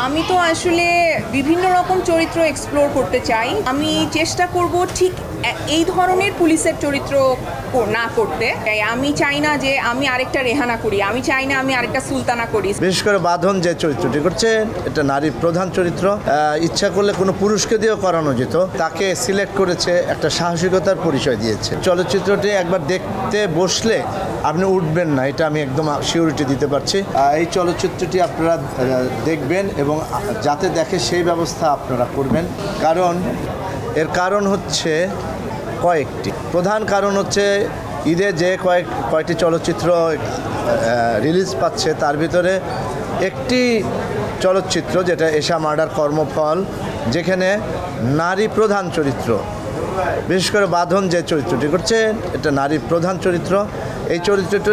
আমি তো আসলে বিভিন্ন রকম চরিত্র এক্সপ্লোর করতে চাই। আমি চেষ্টা করব ঠিক এই ধরনের পুলিশের চরিত্র না করতে। আমি চাই না যে আমি আরেকটা রেহানা করি, আমি চাই না আমি আরেকটা সুলতানা করি। বিশেষ করে বাঁধন যে চরিত্রটি করছে এটা নারী প্রধান চরিত্র। ইচ্ছা করলে কোনো পুরুষকে দিয়েও করানো যেত, তাকে সিলেক্ট করেছে, একটা সাহসিকতার পরিচয় দিয়েছে। চলচ্চিত্রটি একবার দেখতে বসলে আপনি উঠবেন না, এটা আমি একদম সিউরিটি দিতে পারছি। এই চলচ্চিত্রটি আপনারা দেখবেন এবং যাতে দেখে সেই ব্যবস্থা আপনারা করবেন। এর কারণ হচ্ছে কয়েকটি। প্রধান কারণ হচ্ছে ঈদে যে কয়েকটি চলচ্চিত্র রিলিজ পাচ্ছে তার ভিতরে একটি চলচ্চিত্র যেটা এশা মার্ডার কর্মফল, যেখানে নারী প্রধান চরিত্র, বিশেষ করে বাঁধন যে চরিত্রটি করছে এটা নারী প্রধান চরিত্র। এই চরিত্রটি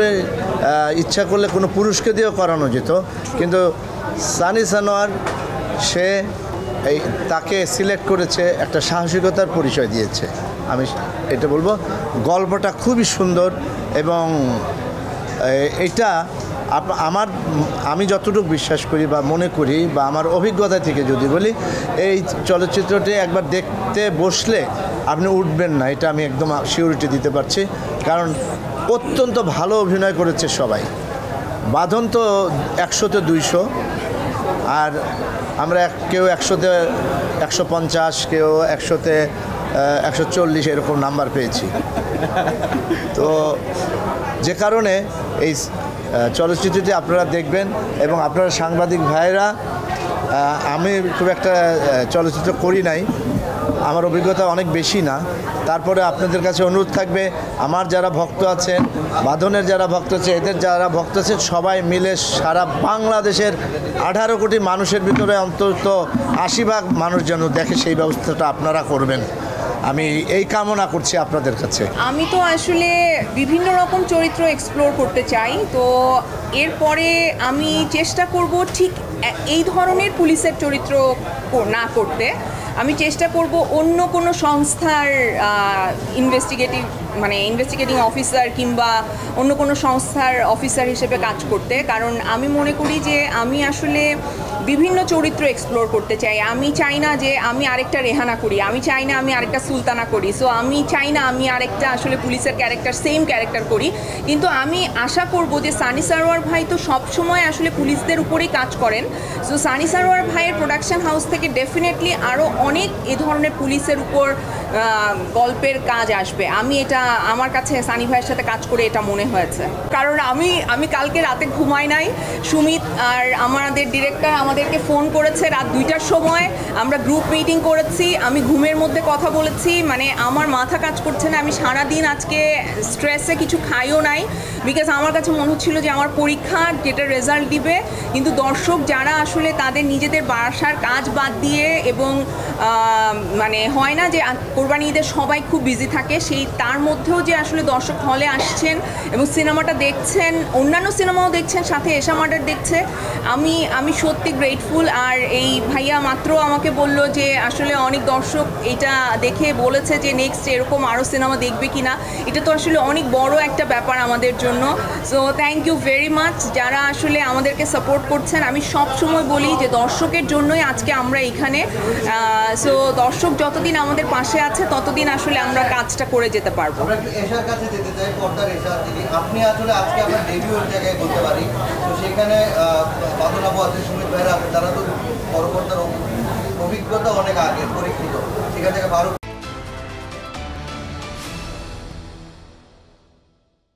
ইচ্ছা করলে কোনো পুরুষকে দিয়েও করানো যেত, কিন্তু সানি সানোয়ার সে তাকে সিলেক্ট করেছে, একটা সাহসিকতার পরিচয় দিয়েছে। আমি এটা বলবো গল্পটা খুবই সুন্দর এবং এটা আমি যতটুকু বিশ্বাস করি বা মনে করি বা আমার অভিজ্ঞতা থেকে যদি বলি, এই চলচ্চিত্রটি একবার দেখতে বসলে আপনি উঠবেন না, এটা আমি একদম সিউরিটি দিতে পারছি। কারণ অত্যন্ত ভালো অভিনয় করেছে সবাই। বাঁধন তো 100-তে 200, আর আমরা কেউ 100-তে 150, কেউ 100-তে 140 এরকম নাম্বার পেয়েছি। তো যে কারণে এই চলচ্চিত্রটি আপনারা দেখবেন এবং আপনারা সাংবাদিক ভাইরা, আমি খুব একটা চলচ্চিত্র করি নাই, আমার অভিজ্ঞতা অনেক বেশি না, তারপরে আপনাদের কাছে অনুরোধ থাকবে, আমার যারা ভক্ত আছেন, বাঁধনের যারা ভক্ত আছে, এদের যারা ভক্ত আছেন, সবাই মিলে সারা বাংলাদেশের 18 কোটি মানুষের ভিতরে অন্তত 80 ভাগ মানুষ যেন দেখে সেই ব্যবস্থাটা আপনারা করবেন, আমি এই কামনা করছি আপনাদের কাছে। আমি তো আসলে বিভিন্ন রকম চরিত্র এক্সপ্লোর করতে চাই, তো এরপরে আমি চেষ্টা করব ঠিক এই ধরনের পুলিশের চরিত্র না করতে। আমি চেষ্টা করব অন্য কোনো সংস্থার ইনভেস্টিগেটিং অফিসার কিংবা অন্য কোনো সংস্থার অফিসার হিসেবে কাজ করতে। কারণ আমি মনে করি যে আমি আসলে বিভিন্ন চরিত্র এক্সপ্লোর করতে চাই। আমি চাই না যে আমি আরেকটা রেহানা করি, আমি চাই না আমি আরেকটা সুলতানা করি। সো আমি চাই না আমি আরেকটা আসলে পুলিশের সেম ক্যারেক্টার করি। কিন্তু আমি আশা করব যে সানি সারোয়ার ভাই তো সবসময় আসলে পুলিশদের উপরেই কাজ করেন। সো সানি সারোয়ার ভাইয়ের প্রোডাকশন হাউস থেকে ডেফিনেটলি আরও অনেক এ ধরনের পুলিশের উপর গল্পের কাজ আসবে। আমি এটা আমার কাছে সানি ভাইয়ের সাথে কাজ করে এটা মনে হয়েছে। কারণ আমি কালকে রাতে ঘুমাই নাই। সুমিত আর আমাদের ডিরেক্টর আমাদেরকে ফোন করেছে রাত 2টার সময়, আমরা গ্রুপ মিটিং করেছি, আমি ঘুমের মধ্যে কথা বলেছি, মানে আমার মাথা কাজ করছে না। আমি সারাদিন আজকে স্ট্রেসে কিছু খাইও নাই, বিকজ আমার কাছে মনে হচ্ছিল যে আমার পরীক্ষা যেটা রেজাল্ট দিবে, কিন্তু দর্শক যারা আসলে তাদের নিজেদের বাসার কাজ বাদ দিয়ে এবং মানে হয় না যে কোরবানি ঈদের সবাই খুব বিজি থাকে, তার মধ্যেও যে আসলে দর্শক হলে আসছেন এবং সিনেমাটা দেখছেন, অন্যান্য সিনেমাও দেখছেন, সাথে এশা মার্ডার দেখছে, আমি সত্যি গ্রেটফুল। আর এই ভাইয়া মাত্র আমাকে বলল যে আসলে অনেক দর্শক এটা দেখে বলেছে যে নেক্সট এরকম আরও সিনেমা দেখবে কিনা। এটা তো আসলে অনেক বড় একটা ব্যাপার আমাদের জন্য। So thank you very much যারা আসলে আমাদেরকে সাপোর্ট করছেন। আমি সব সময় বলি যে দর্শকের জন্যই আজকে আমরা এখানে। সো দর্শক যতদিন আমাদের পাশে আছে ততদিন আসলে আমরা কাজটা করে যেতে পারবো। এশার কাছে যেতে চাই, পর্দার এশা, আপনি আসলে আজকে আপনার ডেবিউর জায়গায় বলতে পারি, তো সেখানে বাঁধন আপু আছে, সুমিত ভাইরা আছে, তারা তো বড় পর্দার অভিজ্ঞতা অনেক আগে পরীক্ষিত, সেখান থেকে